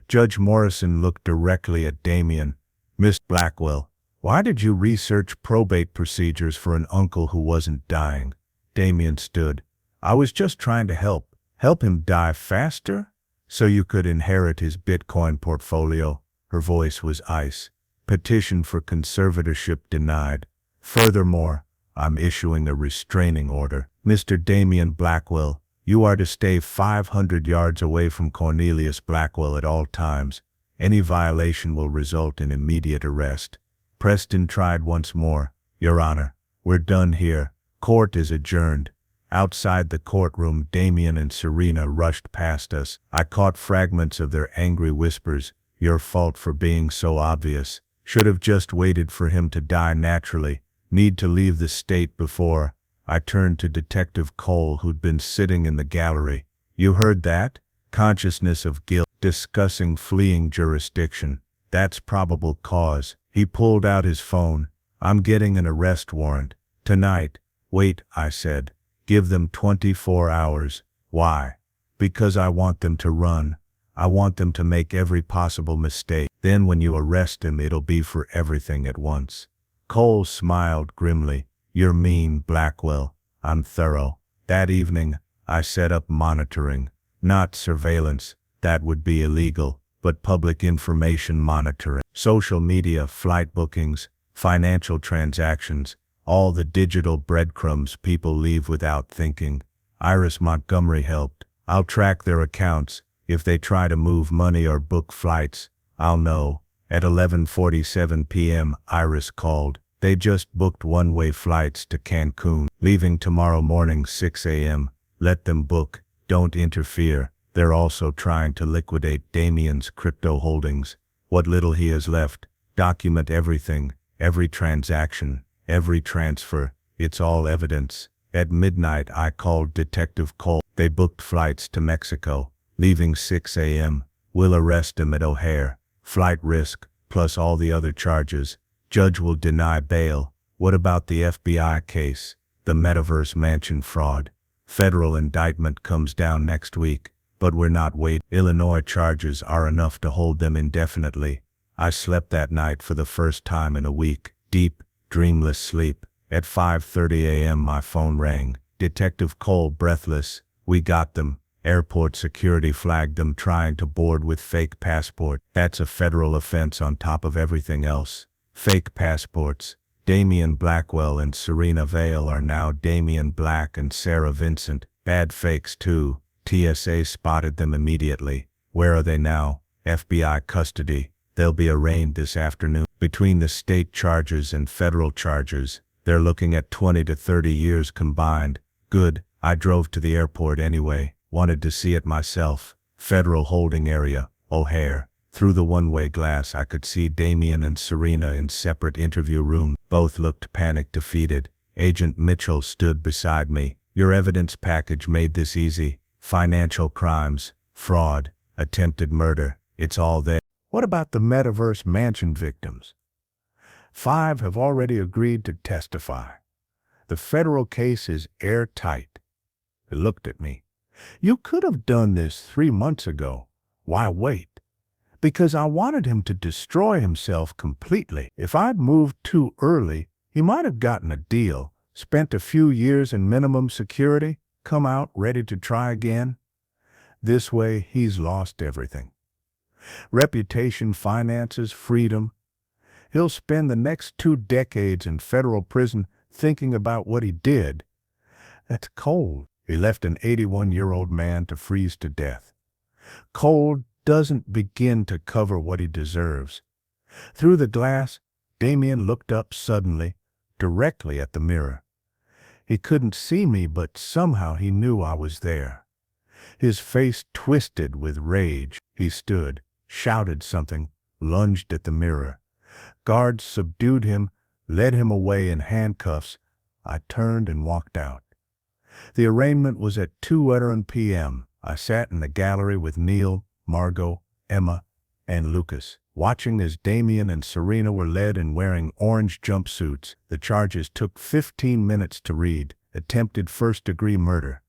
Judge Morrison looked directly at Damien. Miss Blackwell, why did you research probate procedures for an uncle who wasn't dying? Damien stood. I was just trying to help. Help him die faster? So you could inherit his Bitcoin portfolio. Her voice was ice. Petition for conservatorship denied. Furthermore, I'm issuing a restraining order. Mr. Damien Blackwell, you are to stay 500 yards away from Cornelius Blackwell at all times. Any violation will result in immediate arrest. Preston tried once more. Your Honor, we're done here. Court is adjourned. Outside the courtroom, Damien and Serena rushed past us. I caught fragments of their angry whispers. Your fault for being so obvious. Should have just waited for him to die naturally. Need to leave the state before. I turned to Detective Cole, who'd been sitting in the gallery. You heard that? Consciousness of guilt. Discussing fleeing jurisdiction. That's probable cause. He pulled out his phone. I'm getting an arrest warrant. Tonight. Wait, I said. Give them 24 hours. Why? Because I want them to run. I want them to make every possible mistake. Then when you arrest him, it'll be for everything at once. Cole smiled grimly. You're mean, Blackwell. I'm thorough. That evening, I set up monitoring. Not surveillance. That would be illegal. But public information monitoring. Social media, flight bookings, financial transactions, all the digital breadcrumbs people leave without thinking. Iris Montgomery helped. I'll track their accounts. If they try to move money or book flights, I'll know. At 11:47 p.m., Iris called. They just booked one-way flights to Cancun, leaving tomorrow morning 6 a.m. Let them book. Don't interfere. They're also trying to liquidate Damien's crypto holdings. What little he has left. Document everything, every transaction, every transfer. It's all evidence. At midnight, I called Detective Cole. They booked flights to Mexico, leaving 6 a.m. We'll arrest him at O'Hare. Flight risk, plus all the other charges. Judge will deny bail. What about the FBI case? The Metaverse Mansion fraud. Federal indictment comes down next week, but we're not waiting. Illinois charges are enough to hold them indefinitely. I slept that night for the first time in a week. Deep, dreamless sleep. At 5:30 a.m. my phone rang. Detective Cole, breathless. We got them. Airport security flagged them trying to board with fake passport. That's a federal offense on top of everything else. Fake passports. Damien Blackwell and Serena Vale are now Damien Black and Sarah Vincent. Bad fakes too. TSA spotted them immediately. Where are they now? FBI custody. They'll be arraigned this afternoon. Between the state charges and federal charges, they're looking at 20 to 30 years combined. Good. I drove to the airport anyway. Wanted to see it myself. Federal holding area, O'Hare. Through the one-way glass I could see Damien and Serena in separate interview rooms. Both looked panic defeated. Agent Mitchell stood beside me. Your evidence package made this easy. Financial crimes, fraud, attempted murder. It's all there. What about the Metaverse Mansion victims? 5 have already agreed to testify. The federal case is airtight. He looked at me. You could have done this 3 months ago. Why wait? Because I wanted him to destroy himself completely. If I'd moved too early, he might have gotten a deal, spent a few years in minimum security, come out ready to try again. This way, he's lost everything. Reputation, finances, freedom. He'll spend the next 2 decades in federal prison thinking about what he did. That's cold. He left an 81-year-old man to freeze to death. Cold doesn't begin to cover what he deserves. Through the glass, Damien looked up suddenly, directly at the mirror. He couldn't see me, but somehow he knew I was there. His face twisted with rage. He stood, shouted something, lunged at the mirror. Guards subdued him, led him away in handcuffs. I turned and walked out. The arraignment was at 2:00 p.m. I sat in the gallery with Neil, Margot, Emma, and Lucas, watching as Damien and Serena were led and wearing orange jumpsuits. The charges took 15 minutes to read: attempted first-degree murder,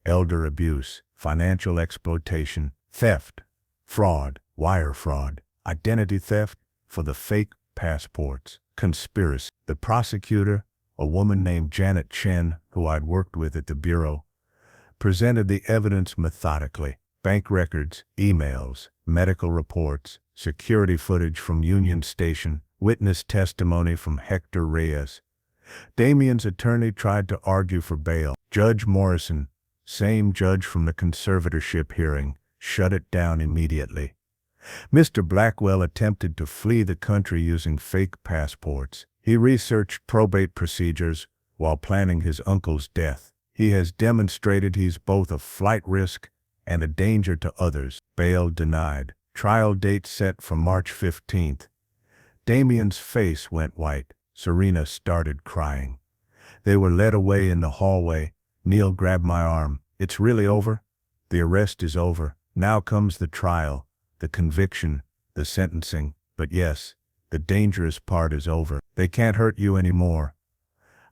elder abuse, financial exploitation, theft, fraud, wire fraud, identity theft for the fake passports, conspiracy. The prosecutor, a woman named Janet Chen, who I'd worked with at the Bureau, presented the evidence methodically: bank records, emails, medical reports, security footage from Union Station, witness testimony from Hector Reyes. Damien's attorney tried to argue for bail. Judge Morrison, same judge from the conservatorship hearing, shut it down immediately. Mr. Blackwell attempted to flee the country using fake passports. He researched probate procedures while planning his uncle's death. He has demonstrated he's both a flight risk and a danger to others. Bail denied. Trial date set for March 15th. Damien's face went white. Serena started crying. They were led away in the hallway. Neil grabbed my arm. It's really over? The arrest is over. Now comes the trial, the conviction, the sentencing. But yes, the dangerous part is over. They can't hurt you anymore.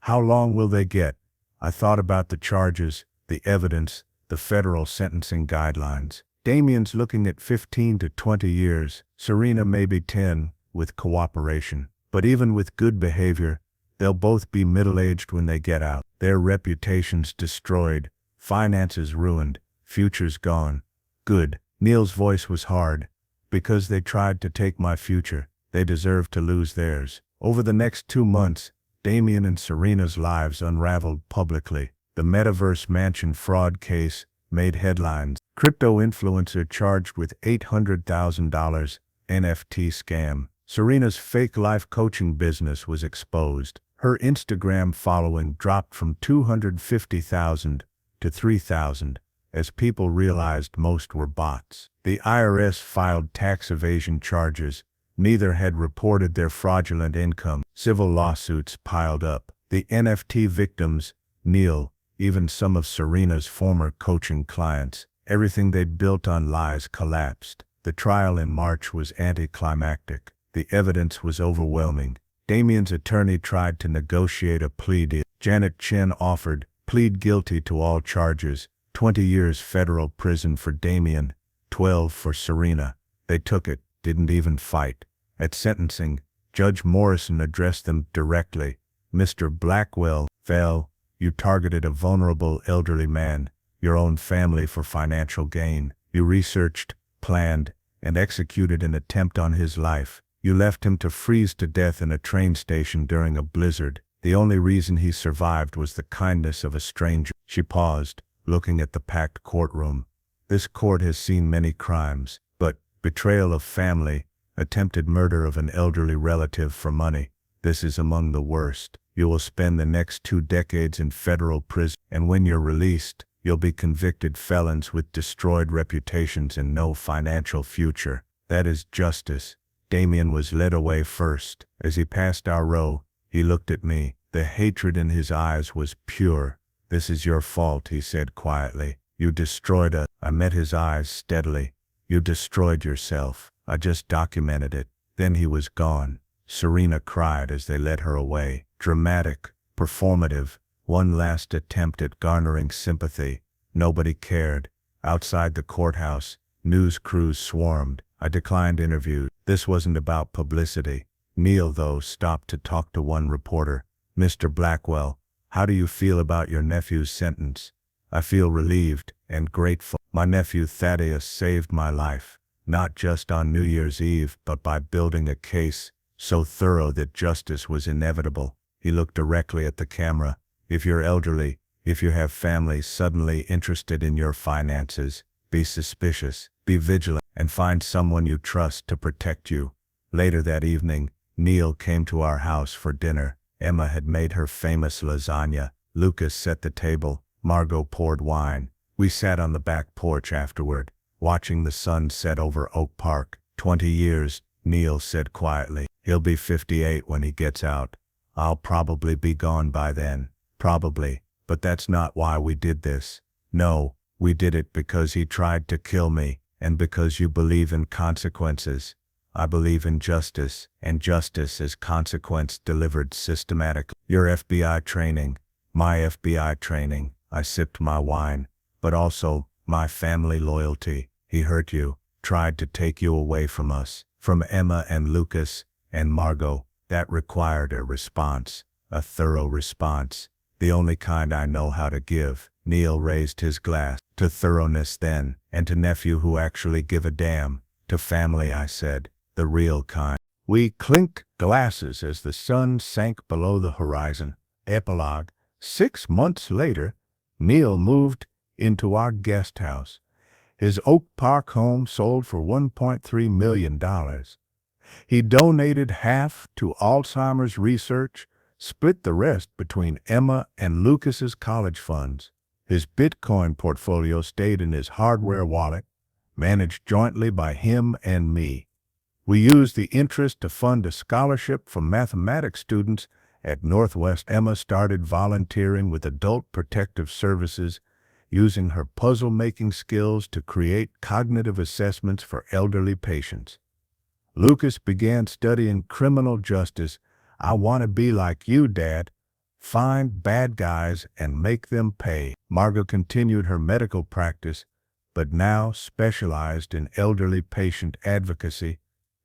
How long will they get? I thought about the charges, the evidence, the federal sentencing guidelines. Damien's looking at 15 to 20 years. Serena maybe 10, with cooperation. But even with good behavior, they'll both be middle-aged when they get out. Their reputations destroyed, finances ruined, futures gone. Good. Neil's voice was hard. Because they tried to take my future, they deserve to lose theirs. Over the next 2 months, Damien and Serena's lives unraveled publicly. The Metaverse Mansion fraud case made headlines. Crypto influencer charged with $800,000, NFT scam. Serena's fake life coaching business was exposed. Her Instagram following dropped from 250,000 to 3,000 as people realized most were bots. The IRS filed tax evasion charges. Neither had reported their fraudulent income. Civil lawsuits piled up. The NFT victims, Neil, even some of Serena's former coaching clients, everything they'd built on lies collapsed. The trial in March was anticlimactic. The evidence was overwhelming. Damien's attorney tried to negotiate a plea deal. Janet Chen offered, plead guilty to all charges, 20 years federal prison for Damien, 12 for Serena. They took it, didn't even fight. At sentencing, Judge Morrison addressed them directly. Mr. Blackwell, Val, you targeted a vulnerable elderly man, your own family, for financial gain. You researched, planned, and executed an attempt on his life. You left him to freeze to death in a train station during a blizzard. The only reason he survived was the kindness of a stranger. She paused, looking at the packed courtroom. This court has seen many crimes, but betrayal of family, attempted murder of an elderly relative for money, this is among the worst. You will spend the next 2 decades in federal prison, and when you're released, you'll be convicted felons with destroyed reputations and no financial future. That is justice. Damien was led away first. As he passed our row, he looked at me. The hatred in his eyes was pure. This is your fault, he said quietly. You destroyed us. I met his eyes steadily. You destroyed yourself. I just documented it. Then he was gone. Serena cried as they led her away. Dramatic, performative, one last attempt at garnering sympathy. Nobody cared. Outside the courthouse, news crews swarmed. I declined interviews. This wasn't about publicity. Neil, though, stopped to talk to one reporter. Mr. Blackwell, how do you feel about your nephew's sentence? I feel relieved and grateful. My nephew Thaddeus saved my life, not just on New Year's Eve, but by building a case so thorough that justice was inevitable. He looked directly at the camera. If you're elderly, if you have family suddenly interested in your finances, be suspicious, be vigilant, and find someone you trust to protect you. Later that evening, Neil came to our house for dinner. Emma had made her famous lasagna. Lucas set the table. Margot poured wine. We sat on the back porch afterward, watching the sun set over Oak Park. 20 years, Neil said quietly. He'll be 58 when he gets out. I'll probably be gone by then. Probably. But that's not why we did this. No, we did it because he tried to kill me, and because you believe in consequences. I believe in justice, and justice is consequence delivered systematically. Your FBI training, my FBI training. I sipped my wine, but also my family loyalty. He hurt you, tried to take you away from us, from Emma and Lucas and Margot. That required a response, a thorough response, the only kind I know how to give. Neil raised his glass to thoroughness then, and to nephew who actually give a damn, to family, I said, the real kind. We clinked glasses as the sun sank below the horizon. Epilogue. 6 months later, Neil moved into our guest house. His Oak Park home sold for $1.3 million. He donated half to Alzheimer's research, split the rest between Emma and Lucas's college funds. His Bitcoin portfolio stayed in his hardware wallet, managed jointly by him and me. We used the interest to fund a scholarship for mathematics students at Northwest. Emma started volunteering with Adult Protective Services, using her puzzle-making skills to create cognitive assessments for elderly patients. Lucas began studying criminal justice. I want to be like you, Dad. Find bad guys and make them pay. Margot continued her medical practice, but now specialized in elderly patient advocacy,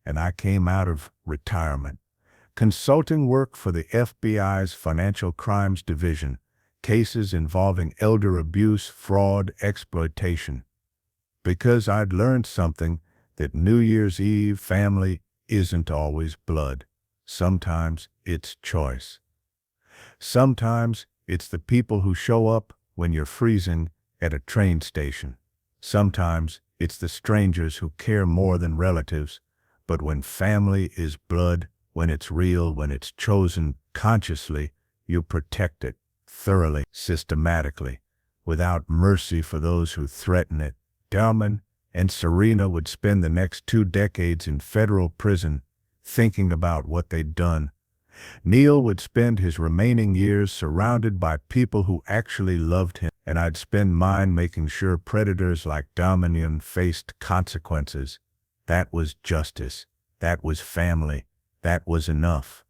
and I came out of retirement. Consulting work for the FBI's Financial Crimes Division, cases involving elder abuse, fraud, exploitation. Because I'd learned something, that New Year's Eve family isn't always blood. Sometimes it's choice. Sometimes it's the people who show up when you're freezing at a train station. Sometimes it's the strangers who care more than relatives. But when family is blood, when it's real, when it's chosen consciously, you protect it thoroughly, systematically, without mercy for those who threaten it. Darman and Serena would spend the next 2 decades in federal prison thinking about what they'd done. Neil would spend his remaining years surrounded by people who actually loved him, and I'd spend mine making sure predators like Dominion faced consequences. That was justice. That was family. That was enough.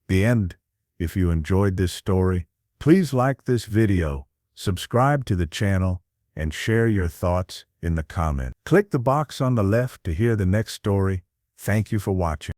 The end. If you enjoyed this story, please like this video, subscribe to the channel, and share your thoughts in the comments. Click the box on the left to hear the next story. Thank you for watching.